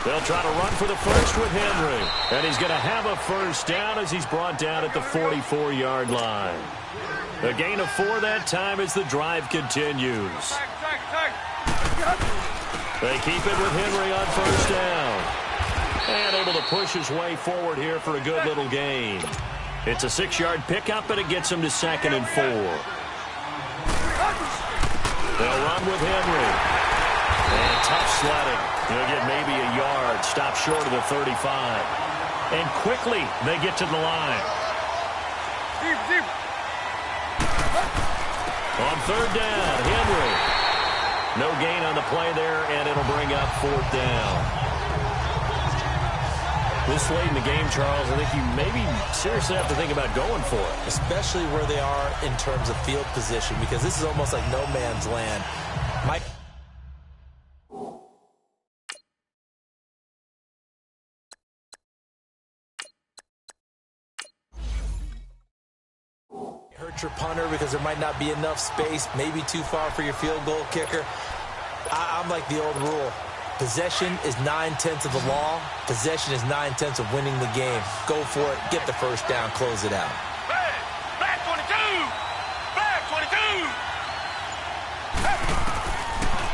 They'll try to run for the first with Henry. And he's going to have a first down as he's brought down at the 44-yard line. A gain of 4 that time as the drive continues. They keep it with Henry on first down. And able to push his way forward here for a good little gain. It's a 6-yard pickup, and it gets him to 2nd and 4. They'll run with Henry. And tough sledding. He'll get maybe a yard. Stop short of the 35. And quickly they get to the line. On 3rd down, Henry. No gain on the play there, and it'll bring up 4th down. This late in the game, Charles, I think you maybe seriously have to think about going for it. Especially where they are in terms of field position, because this is almost like no man's land. Hurt your punter because there might not be enough space, maybe too far for your field goal kicker. I'm like the old rule. Possession is 9/10 of the law. Possession is 9/10 of winning the game. Go for it. Get the first down. Close it out. Back 22! Back 22!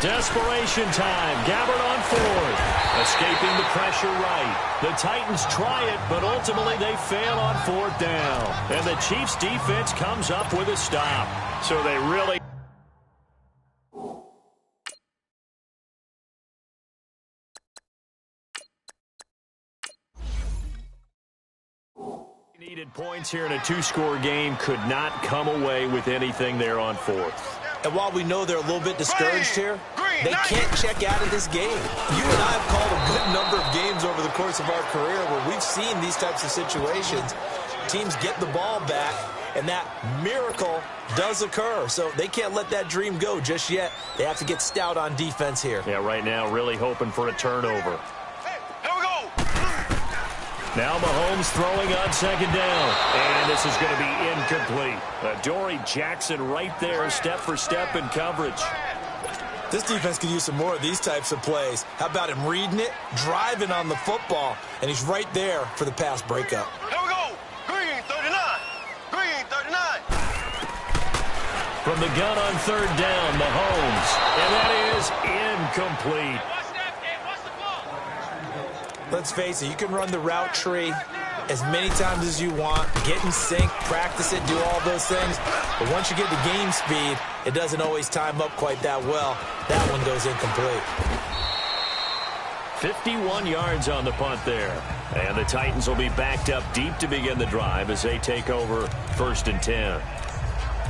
Desperation time. Gabbard on 4th. Escaping the pressure right. The Titans try it, but ultimately they fail on 4th down. And the Chiefs' defense comes up with a stop. So they really... needed points here in a 2-score game, could not come away with anything there on 4th. And while we know they're a little bit discouraged here, they can't check out of this game. You and I have called a good number of games over the course of our career where we've seen these types of situations. Teams get the ball back, and that miracle does occur. So they can't let that dream go just yet. They have to get stout on defense here. Yeah, right now really hoping for a turnover. Now Mahomes throwing on 2nd down. And this is going to be incomplete. Dory Jackson right there, step for step in coverage. This defense could use some more of these types of plays. How about him reading it, driving on the football, and he's right there for the pass breakup. Here we go. Green 39. Green 39. From the gun on 3rd down, Mahomes. And that is incomplete. Let's face it, you can run the route tree as many times as you want, get in sync, practice it, do all those things. But once you get to game speed, it doesn't always time up quite that well. That one goes incomplete. 51 yards on the punt there. And the Titans will be backed up deep to begin the drive as they take over 1st and 10.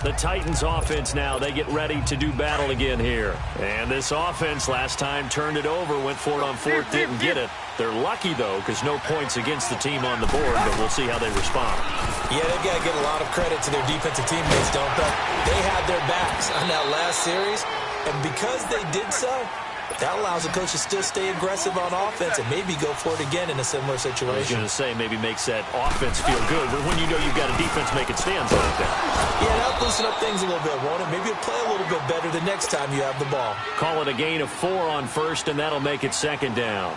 The Titans offense now, they get ready to do battle again here. And this offense last time turned it over, went for it on 4th, didn't get it. They're lucky, though, because no points against the team on the board, but we'll see how they respond. Yeah, they've got to get a lot of credit to their defensive teammates, don't they? They had their backs on that last series, and because they did so, that allows the coach to still stay aggressive on offense and maybe go for it again in a similar situation. I was going to say maybe makes that offense feel good, but when you know you've got a defense making stands like that. Yeah, that'll loosen up things a little bit, won't it? Maybe you'll play a little bit better the next time you have the ball. Call it a gain of 4 on 1st, and that'll make it 2nd down.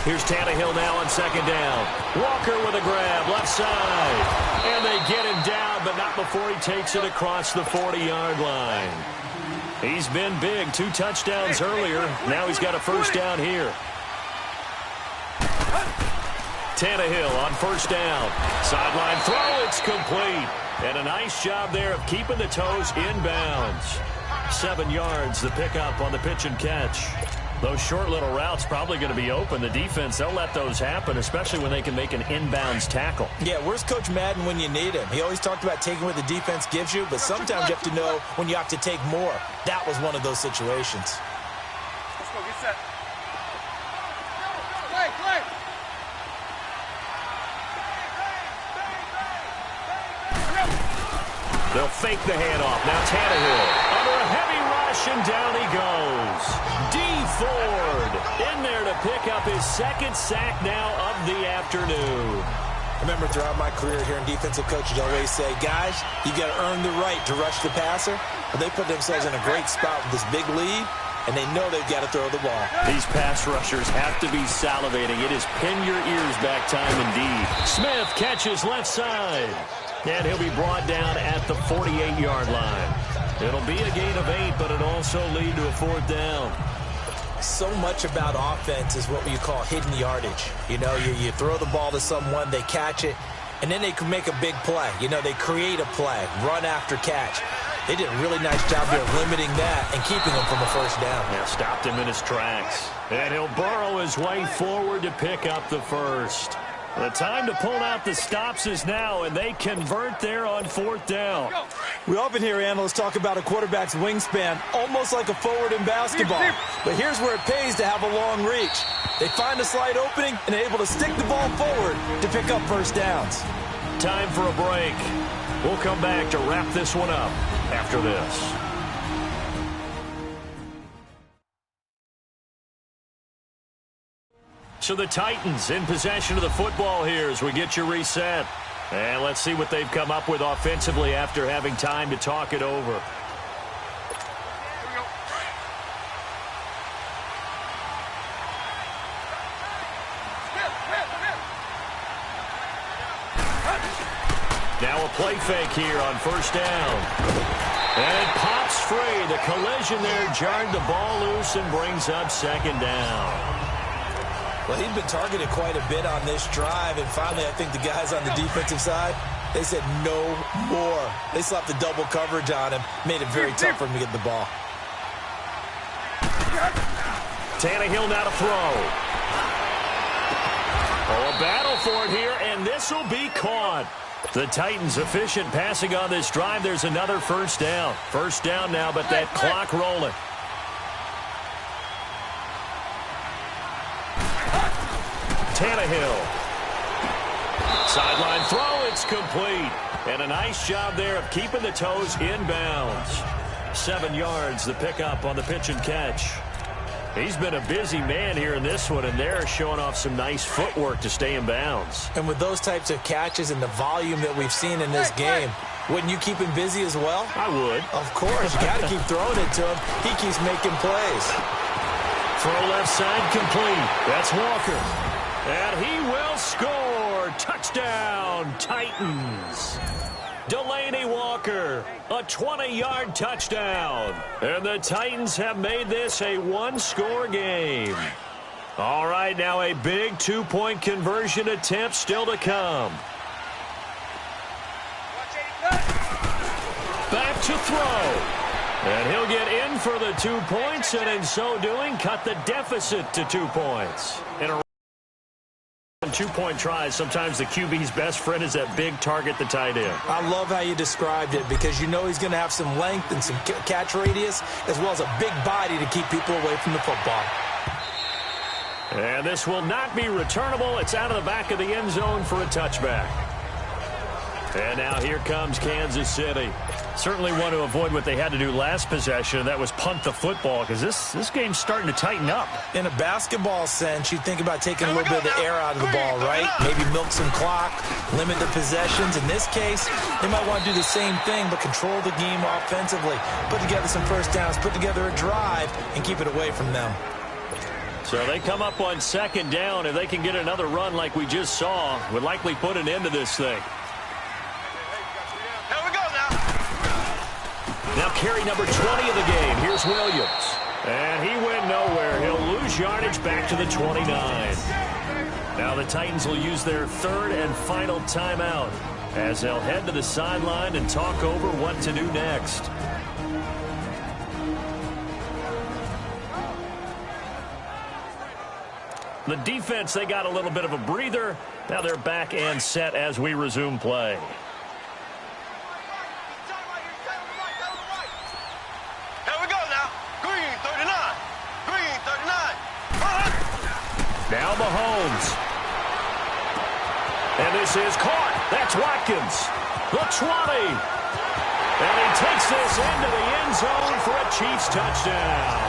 Here's Tannehill now on 2nd down. Walker with a grab, left side. And they get him down, but not before he takes it across the 40-yard line. He's been big, 2 touchdowns earlier. Now he's got a first down here. Tannehill on 1st down. Sideline throw, it's complete. And a nice job there of keeping the toes inbounds. 7 yards, the pickup on the pitch and catch. Those short little routes probably going to be open. The defense, they'll let those happen, especially when they can make an inbounds tackle. Yeah, where's Coach Madden when you need him? He always talked about taking what the defense gives you, but sometimes you have to know when you have to take more. That was one of those situations. Let's go, get set. Play. They'll fake the handoff. Now Tannehill under a heavy rush, and down he goes. Dee Ford in there to pick up his 2nd sack now of the afternoon. I remember throughout my career here in defensive coaches, I always say, guys, you got to earn the right to rush the passer. But they put themselves in a great spot with this big lead, and they know they've got to throw the ball. These pass rushers have to be salivating. It is pin your ears back time indeed. Smith catches left side, and he'll be brought down at the 48-yard line. It'll be a gain of 8, but it'll also lead to a 4th down. So much about offense is what you call hidden yardage. You know, you throw the ball to someone, they catch it, and then they can make a big play. You know, they create a play, run after catch. They did a really nice job there of limiting that and keeping him from a first down. Yeah, stopped him in his tracks. And he'll burrow his way forward to pick up the first. The time to pull out the stops is now, and they convert there on 4th down. We often hear analysts talk about a quarterback's wingspan, almost like a forward in basketball. But here's where it pays to have a long reach. They find a slight opening and are able to stick the ball forward to pick up first downs. Time for a break. We'll come back to wrap this one up after this. So the Titans in possession of the football here as we get you reset. And let's see what they've come up with offensively after having time to talk it over. Now a play fake here on first down. And it pops free. The collision there jarred the ball loose and brings up 2nd down. Well, he'd been targeted quite a bit on this drive, and finally I think the guys on the defensive side, they said no more. They slapped the double coverage on him, made it very tough for him to get the ball. Tannehill now to throw. Oh, a battle for it here, and this will be caught. The Titans efficient passing on this drive. There's another first down. First down now, but that clock rolling. Tannehill. Sideline throw, it's complete. And a nice job there of keeping the toes inbounds. 7 yards, the pickup on the pitch and catch. He's been a busy man here in this one, and they're showing off some nice footwork to stay in bounds. And with those types of catches and the volume that we've seen in this game, wouldn't you keep him busy as well? I would. Of course. You got to keep throwing it to him. He keeps making plays. Throw left side complete. That's Walker. And he will score. Touchdown, Titans. Delaney Walker, a 20-yard touchdown. And the Titans have made this a one-score game. All right, now a big 2-point conversion attempt still to come. Back to throw. And he'll get in for the 2 points, and in so doing, cut the deficit to 2 points. In a 2-point tries, sometimes the QB's best friend is that big target, the tight end. I love how you described it because you know he's going to have some length and some catch radius as well as a big body to keep people away from the football. And this will not be returnable. It's out of the back of the end zone for a touchback. And now here comes Kansas City. Certainly want to avoid what they had to do last possession. That was punt the football because this game's starting to tighten up. In a basketball sense, you think about taking a little bit of the air out of the ball, right? Maybe milk some clock, limit the possessions. In this case, they might want to do the same thing but control the game offensively. Put together some first downs, put together a drive, and keep it away from them. So they come up on 2nd down. If they can get another run like we just saw, would likely put an end to this thing. Now carry number 20 of the game. Here's Williams. And he went nowhere. He'll lose yardage back to the 29. Now the Titans will use their 3rd and final timeout as they'll head to the sideline and talk over what to do next. The defense, they got a little bit of a breather. Now they're back and set as we resume play. Now Mahomes. And this is caught. That's Watkins. The 20. And he takes this into the end zone for a Chiefs touchdown.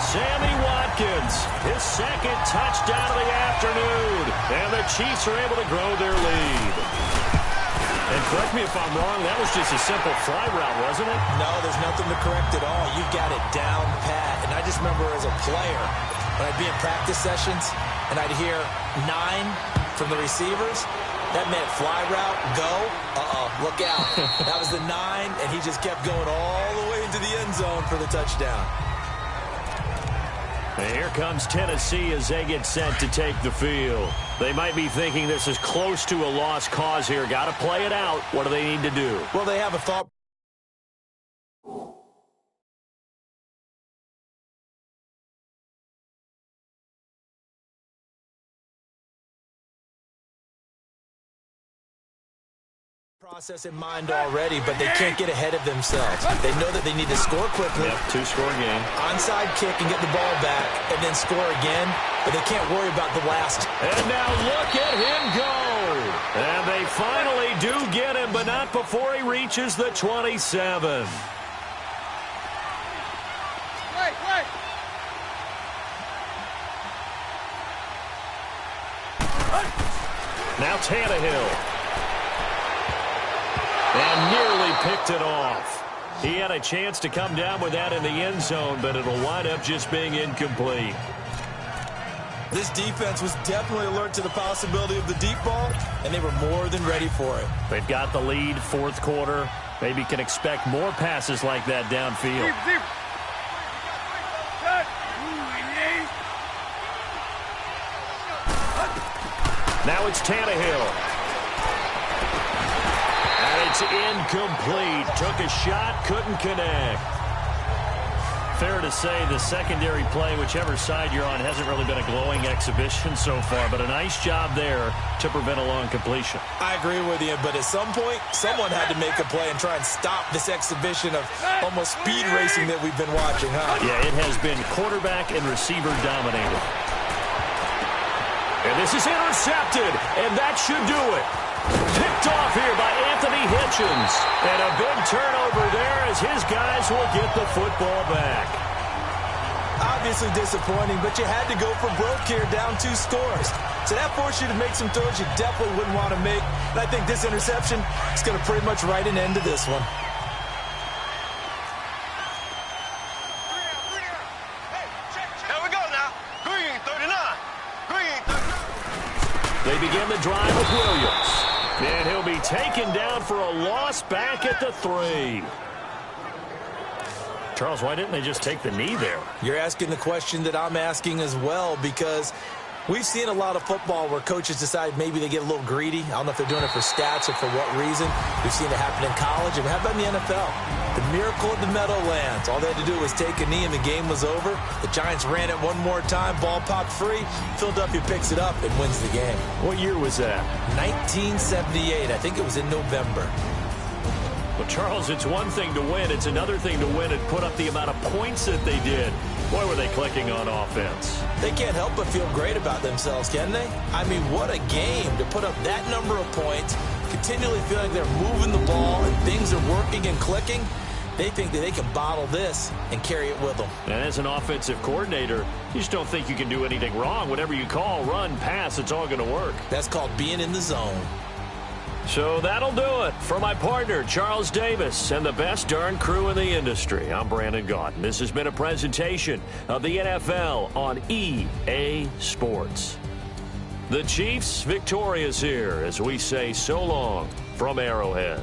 Sammy Watkins, his 2nd touchdown of the afternoon. And the Chiefs are able to grow their lead. And correct me if I'm wrong, that was just a simple fly route, wasn't it? No, there's nothing to correct at all. You've got it down pat. And I just remember as a player, when I'd be in practice sessions, and I'd hear 9 from the receivers, that meant fly route, go, look out. That was the 9, and he just kept going all the way into the end zone for the touchdown. And here comes Tennessee as they get set to take the field. They might be thinking this is close to a lost cause here. Got to play it out. What do they need to do? Well, they have a thought process in mind already, but they can't get ahead of themselves. They know that they need to score quickly. Yep, 2-score game. Onside kick and get the ball back and then score again, but they can't worry about the last. And now look at him go. And they finally do get him, but not before he reaches the 27. Now Tannehill. And nearly picked it off. He had a chance to come down with that in the end zone, but it'll wind up just being incomplete. This defense was definitely alert to the possibility of the deep ball, and they were more than ready for it. They've got the lead, fourth quarter. Maybe can expect more passes like that downfield. Now it's Tannehill. It's incomplete. Took a shot, couldn't connect. Fair to say the secondary play, whichever side you're on, hasn't really been a glowing exhibition so far, but a nice job there to prevent a long completion. I agree with you, but at some point, someone had to make a play and try and stop this exhibition of almost speed racing that we've been watching, huh? Yeah, it has been quarterback and receiver dominated. And this is intercepted, and that should do it. Picked off here by Anthony Hitchens. And a big turnover there as his guys will get the football back. Obviously disappointing, but you had to go for broke here, down 2 scores. So that forced you to make some throws you definitely wouldn't want to make. And I think this interception is going to pretty much write an end to this one. Here we go now. Green 39. Green 39. They begin the drive with Williams. And he'll be taken down for a loss back at the 3. Charles, why didn't they just take the knee there? You're asking the question that I'm asking as well, because we've seen a lot of football where coaches decide maybe they get a little greedy. I don't know if they're doing it for stats or for what reason. We've seen it happen in college. And how about in the NFL? The miracle of the Meadowlands. All they had to do was take a knee and the game was over. The Giants ran it one more time. Ball popped free. Philadelphia picks it up and wins the game. What year was that? 1978. I think it was in November. Well, Charles, it's one thing to win. It's another thing to win and put up the amount of points that they did. Boy, were they clicking on offense. They can't help but feel great about themselves, can they? I mean, what a game to put up that number of points, continually feeling they're moving the ball and things are working and clicking. They think that they can bottle this and carry it with them. And as an offensive coordinator, you just don't think you can do anything wrong. Whatever you call, run, pass, it's all going to work. That's called being in the zone. So that'll do it for my partner, Charles Davis, and the best darn crew in the industry. I'm Brandon Gaudin. This has been a presentation of the NFL on EA Sports. The Chiefs victorious here as we say so long from Arrowhead.